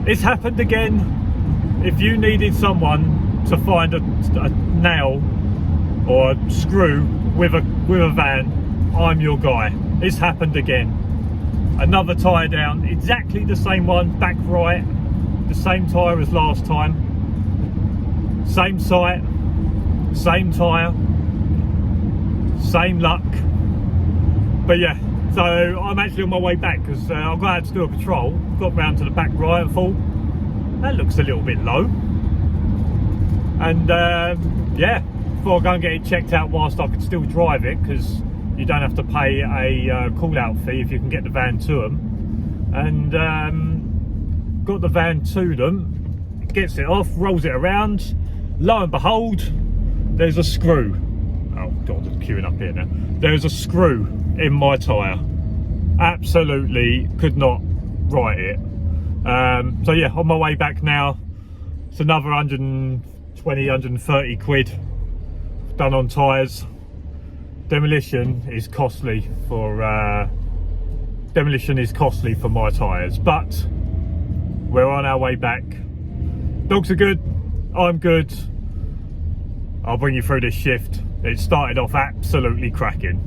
It's happened again. If you needed someone to find a nail or a screw with a van, I'm your guy. It's happened again. Another tyre down, exactly the same one, back right, the same tyre as last time, same site, same tyre, same luck. But yeah, so I'm actually on my way back because I got out to do a patrol, got round to the back right and thought, that looks a little bit low. And yeah, before I go and get it checked out whilst I could still drive it, because you don't have to pay a call-out fee if you can get the van to them. And got the van to them, gets it off, rolls it around. Lo and behold, there's a screw. Oh God, I'm queuing up here now. There's a screw in my tyre. Absolutely could not right it. So yeah, on my way back now. It's another 120, 130 quid done on tyres. Demolition is costly for my tyres, but we're on our way back. Dogs are good, I'm good. I'll bring you through this shift. It started off absolutely cracking.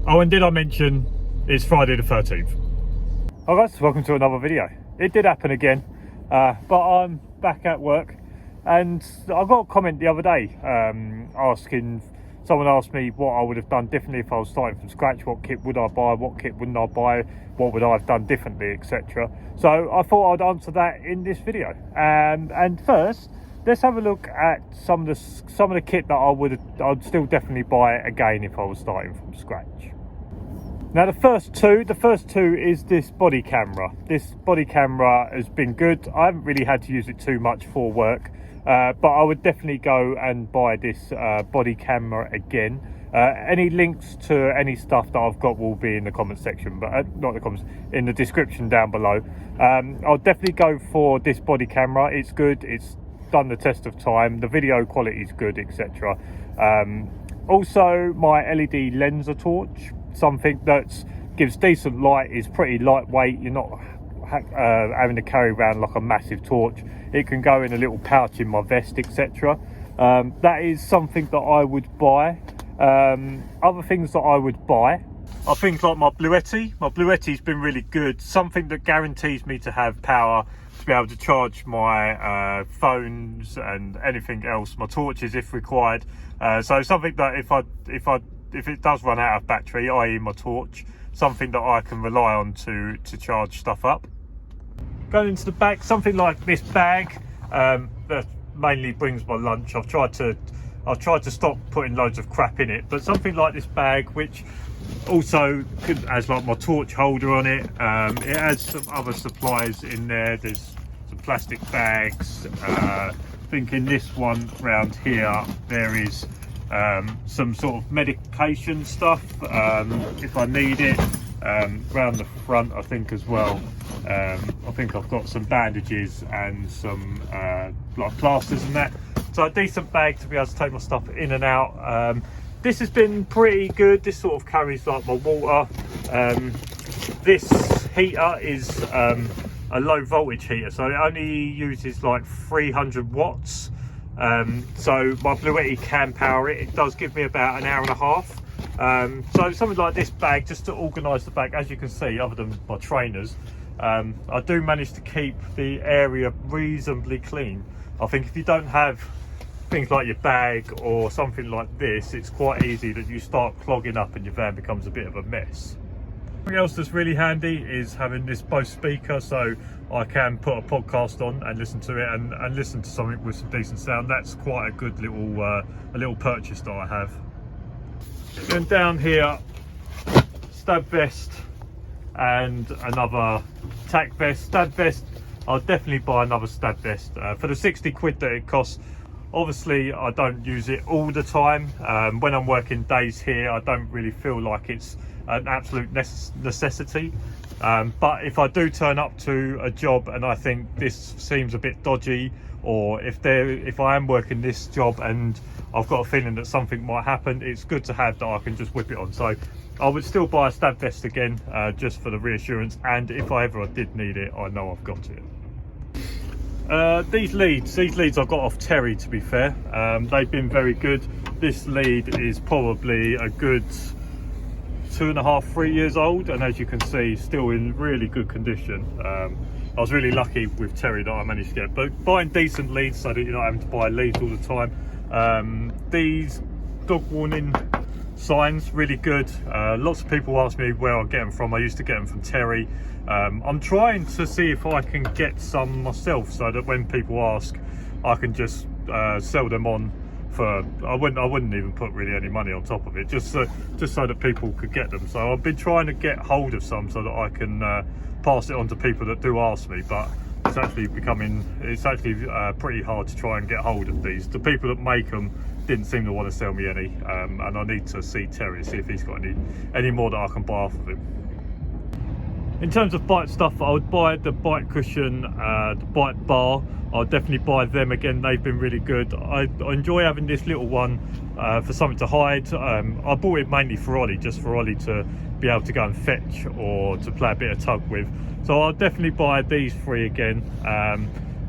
Oh, and did I mention it's Friday the 13th? Hi guys, welcome to another video. It did happen again, but I'm back at work, and I got a comment the other day someone asked me what I would have done differently if I was starting from scratch. What kit would I buy? What kit wouldn't I buy? What would I have done differently, etc. So I thought I'd answer that in this video. And first, let's have a look at some of the kit that I'd still definitely buy again if I was starting from scratch. Now the first two is this body camera. This body camera has been good. I haven't really had to use it too much for work. But I would definitely go and buy this body camera again. Any links to any stuff that I've got will be in the comment section, but not the comments, in the description down below. I'll definitely go for this body camera. It's good, it's done the test of time, the video quality is good, etc. Also my LED Lenser torch, something that gives decent light, is pretty lightweight. You're not having to carry around like a massive torch. It can go in a little pouch in my vest, etc. That is something that I would buy. Other things that I would buy, I think, like my Bluetti. My Bluetti's been really good. Something that guarantees me to have power to be able to charge my phones and anything else, my torches if required. So something that if it does run out of battery, i.e. my torch, something that I can rely on to charge stuff up. Going into the back, something like this bag that mainly brings my lunch. I've tried to stop putting loads of crap in it, but something like this bag, which also has like my torch holder on it. It has some other supplies in there. There's some plastic bags. I think in this one round here there is some sort of medication stuff if I need it. Round the front, I think as well. I think I've got some bandages and some like plasters and that. So a decent bag to be able to take my stuff in and out. This has been pretty good. This sort of carries like my water. This heater is a low voltage heater, so it only uses like 300 watts. So my Bluetti can power it. It does give me about an hour and a half. So something like this bag, just to organise the bag, as you can see, other than my trainers, I do manage to keep the area reasonably clean. I think if you don't have things like your bag or something like this, it's quite easy that you start clogging up and your van becomes a bit of a mess. Something else that's really handy is having this Bose speaker, so I can put a podcast on and listen to it and listen to something with some decent sound. That's quite a good little purchase that I have. Then down here, stab vest and another tack vest. Stab vest, I'll definitely buy another stab vest for the 60 quid that it costs. Obviously I don't use it all the time. When I'm working days here, I don't really feel like it's an absolute necessity, but if I do turn up to a job and I think this seems a bit dodgy, or if I am working this job and I've got a feeling that something might happen, it's good to have that I can just whip it on. So I would still buy a stab vest again, just for the reassurance, and if I ever did need it, I know I've got it. These leads I got off Terry, to be fair. They've been very good. This lead is probably a good 2.5, 3 years old, and as you can see, still in really good condition. I was really lucky with Terry that I managed to get, but buying decent leads so that you're not having to buy leads all the time. These dog warning signs, really good. Lots of people ask me where I get them from. I used to get them from Terry. I'm trying to see if I can get some myself so that when people ask, I can just sell them on for, I wouldn't even put really any money on top of it, just so that people could get them. So I've been trying to get hold of some so that I can pass it on to people that do ask me, but it's actually pretty hard to try and get hold of these. The people that make them didn't seem to want to sell me any, and I need to see Terry, see if he's got any more that I can buy off of him. In terms of bike stuff, I would buy the bike cushion, the bike bar. I'll definitely buy them again. They've been really good. I enjoy having this little one for something to hide. I bought it mainly for Ollie, just for Ollie to be able to go and fetch or to play a bit of tug with. So I'll definitely buy these 3 again.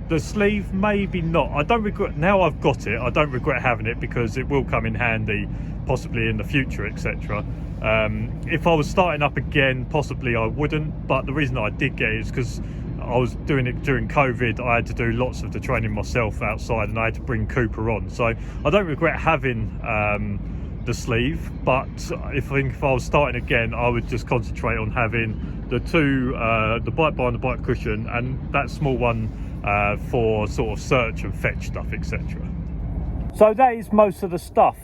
The sleeve, maybe not. I don't regret, now I've got it, I don't regret having it because it will come in handy possibly in the future, etc. If I was starting up again, possibly I wouldn't, but the reason I did get it is because I was doing it during COVID. I had to do lots of the training myself outside and I had to bring Cooper on, so I don't regret having the sleeve, but if I was starting again, I would just concentrate on having the two, the bike bar and the bike cushion, and that small one for sort of search and fetch stuff, etc. So that is most of the stuff.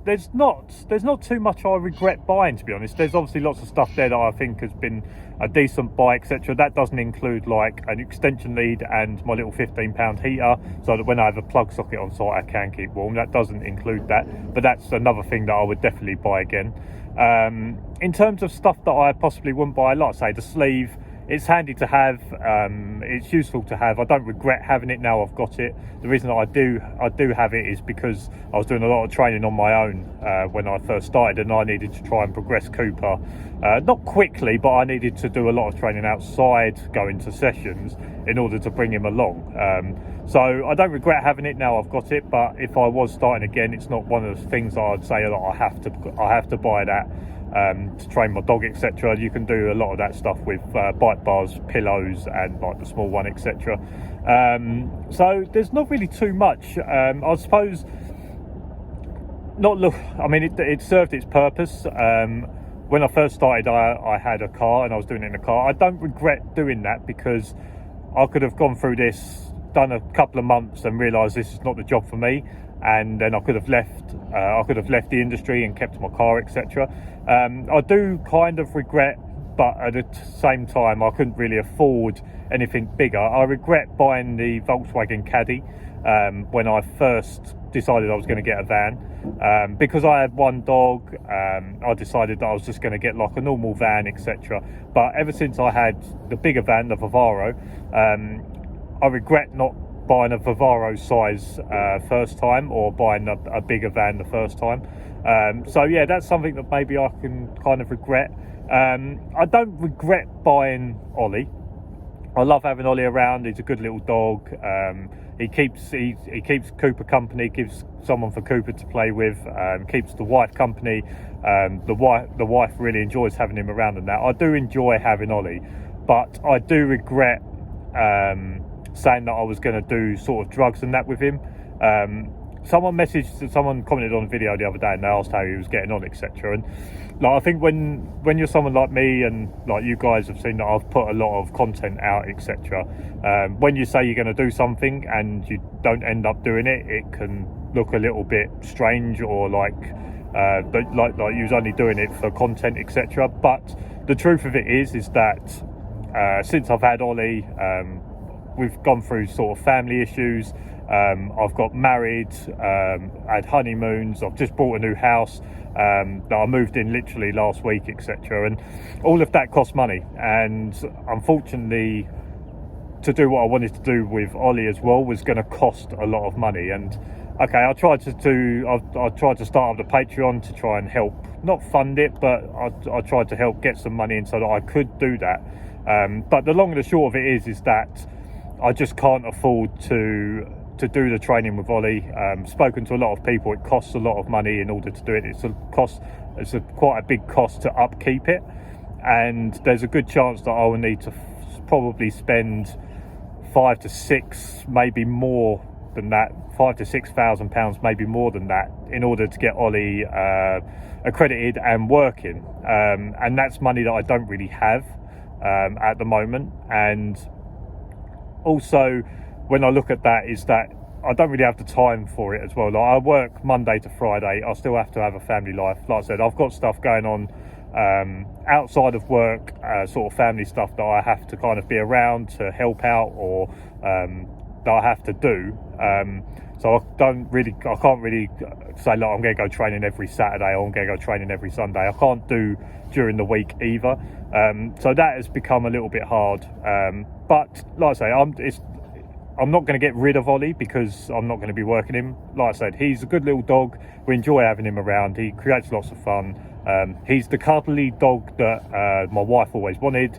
There's not too much I regret buying, to be honest. There's obviously lots of stuff there that I think has been a decent buy, etc. That doesn't include like an extension lead and my little £15 heater, so that when I have a plug socket on site I can keep warm. That doesn't include that, but that's another thing that I would definitely buy again. In terms of stuff that I possibly wouldn't buy, like I say, the sleeve, it's handy to have, it's useful to have. I don't regret having it now I've got it. The reason that I do have it is because I was doing a lot of training on my own when I first started, and I needed to try and progress Cooper, not quickly, but I needed to do a lot of training outside, going to sessions in order to bring him along. So I don't regret having it now I've got it, but if I was starting again, it's not one of the things that I'd say that I have to buy that to train my dog, etc. You can do a lot of that stuff with bike bars, pillows, and like the small one, etc. So there's not really too much. I suppose I mean, it served its purpose. When I first started, I had a car and I was doing it in a car. I don't regret doing that because I could have gone through this, done a couple of months and realised this is not the job for me, and then I could have left the industry and kept my car, etc. I do kind of regret, but at the same time I couldn't really afford anything bigger. I regret buying the Volkswagen Caddy when I first decided I was going to get a van, because I had one dog. I decided that I was just going to get like a normal van, etc. But ever since I had the bigger van, the Vivaro, I regret not buying a Vivaro size first time, or buying a bigger van the first time. So yeah, that's something that maybe I can kind of regret. I don't regret buying Ollie. I love having Ollie around. He's a good little dog. He keeps Cooper company, gives someone for Cooper to play with, keeps the wife company. The wife really enjoys having him around and that. I do enjoy having Ollie, but I do regret saying that I was going to do sort of drugs and that with him. Someone commented on a video the other day and they asked how he was getting on, etc. And like, I think when you're someone like me, and like you guys have seen that I've put a lot of content out, etc. When you say you're going to do something and you don't end up doing it, it can look a little bit strange, or like you was only doing it for content, etc. But the truth of it is that since I've had Ollie, we've gone through sort of family issues. I've got married, had honeymoons, I've just bought a new house that I moved in literally last week, etc. And all of that cost money, and unfortunately to do what I wanted to do with Ollie as well was going to cost a lot of money. And okay, I tried to start up the Patreon to try and help, not fund it, but I tried to help get some money in so that I could do that. But the long and the short of it is that I just can't afford to do the training with Ollie. Spoken to a lot of people, it costs a lot of money in order to do it. It's quite a big cost to upkeep it, and there's a good chance that I will need to probably spend 5 to 6, maybe more than that, £5,000 to £6,000, maybe more than that, in order to get Ollie accredited and working. And that's money that I don't really have at the moment. And also, when I look at that, is that I don't really have the time for it as well. Like, I work Monday to Friday. I still have to have a family life. Like I said, I've got stuff going on outside of work, sort of family stuff that I have to kind of be around to help out, or that I have to do. So I can't really say, look, I'm going to go training every Saturday, or I'm going to go training every Sunday. I can't do during the week either. So that has become a little bit hard. But like I say, I'm not going to get rid of Ollie because I'm not going to be working him. Like I said, he's a good little dog. We enjoy having him around. He creates lots of fun. He's the cuddly dog that my wife always wanted.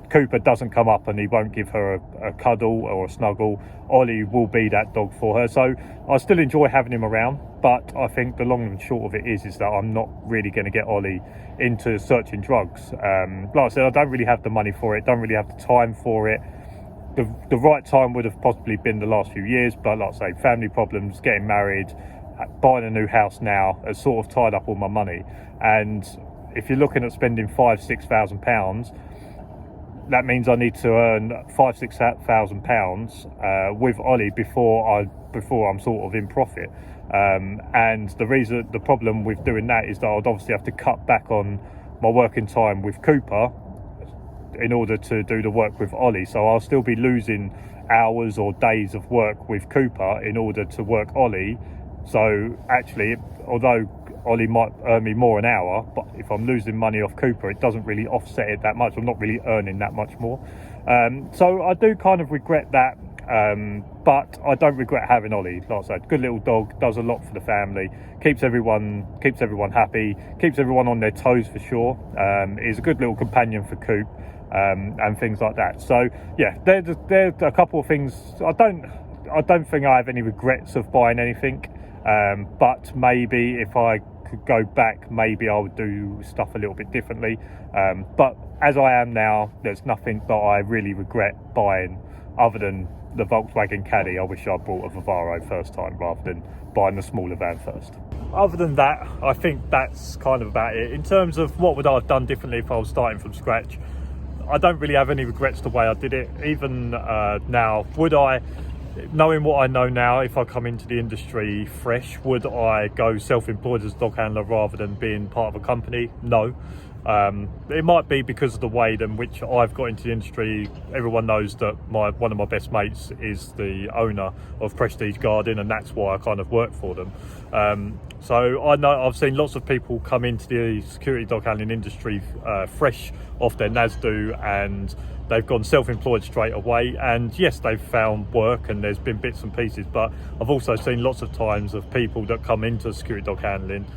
Cooper doesn't come up and he won't give her a cuddle or a snuggle. Ollie will be that dog for her. So I still enjoy having him around, but I think the long and short of it is that I'm not really going to get Ollie into searching drugs. Like I said, I don't really have the money for it, don't really have the time for it. The right time would have possibly been the last few years, but like I say, family problems, getting married, buying a new house now has sort of tied up all my money. And if you're looking at spending £5,000-6,000, that means I need to earn £5,000-6,000 with Ollie before I'm sort of in profit. And the problem with doing that is that I'd obviously have to cut back on my working time with Cooper in order to do the work with Ollie. So I'll still be losing hours or days of work with Cooper in order to work Ollie. So actually, although Ollie might earn me more an hour, but if I'm losing money off Cooper, it doesn't really offset it that much. I'm not really earning that much more. So I do kind of regret that, but I don't regret having Ollie. Like I said, good little dog, does a lot for the family, keeps everyone happy, keeps everyone on their toes for sure. Is a good little companion for Coop, and things like that. So yeah, there's a couple of things. I don't think I have any regrets of buying anything. But maybe if I could go back, maybe I would do stuff a little bit differently. But as I am now, there's nothing that I really regret buying other than the Volkswagen Caddy. I wish I bought a Vivaro first time rather than buying the smaller van first. Other than that, I think that's kind of about it. In terms of what would I have done differently if I was starting from scratch, I don't really have any regrets the way I did it. Even now, would I, knowing what I know now, if I come into the industry fresh, would I go self-employed as a dog handler rather than being part of a company? No. It might be because of the way in which I've got into the industry. Everyone knows that one of my best mates is the owner of Prestige Guarding, and that's why I kind of work for them. So I know I've seen lots of people come into the security dog handling industry fresh off their NASDU, and they've gone self-employed straight away, and yes, they've found work and there's been bits and pieces, but I've also seen lots of times of people that come into security dog handling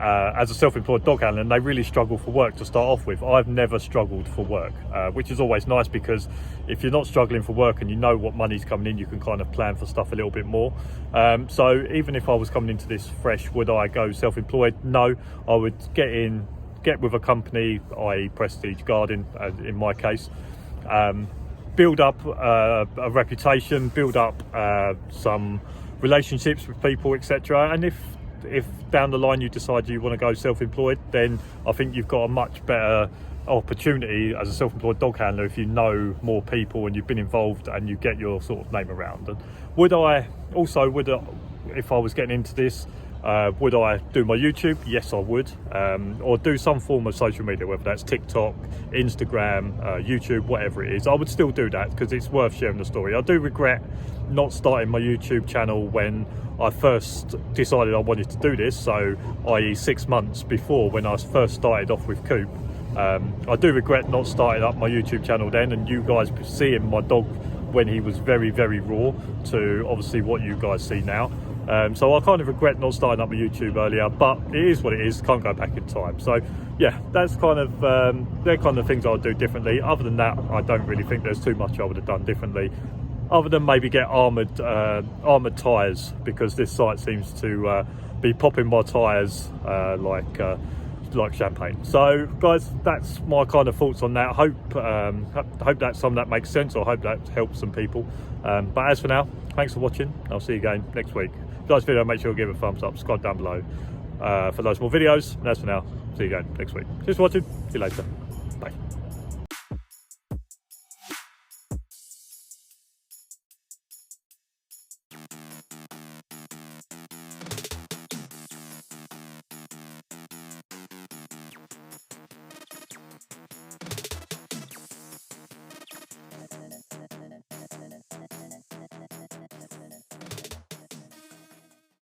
as a self-employed dog handler, and they really struggle for work to start off with. I've never struggled for work, which is always nice, because if you're not struggling for work and you know what money's coming in, you can kind of plan for stuff a little bit more. So even if I was coming into this fresh, would I go self-employed? No, I would get with a company, i.e. Prestige Guarding in my case, build up a reputation, build up some relationships with people, etc. And if down the line you decide you want to go self-employed, then I think you've got a much better opportunity as a self-employed dog handler if you know more people and you've been involved and you get your sort of name around. And if I was getting into this, would I do my YouTube? Yes, I would. Or do some form of social media, whether that's TikTok, Instagram, YouTube, whatever it is. I would still do that because it's worth sharing the story. I do regret not starting my YouTube channel when I first decided I wanted to do this, so i.e. 6 months before when I first started off with Coop. I do regret not starting up my YouTube channel then, and you guys seeing my dog when he was very, very raw to obviously what you guys see now. So I kind of regret not starting up my YouTube earlier, but it is what it is, can't go back in time. So yeah, that's kind of they're kind of things I would do differently. Other than that, I don't really think there's too much I would have done differently. other than maybe get armoured tyres, because this site seems to be popping my tyres like champagne. So guys, that's my kind of thoughts on that. Hope that some of that makes sense, or hope that helps some people. But as for now, thanks for watching. I'll see you again next week. If you like this video, make sure you give it a thumbs up, subscribe down below for those more videos. And as for now, see you again next week. Just watching. See you later.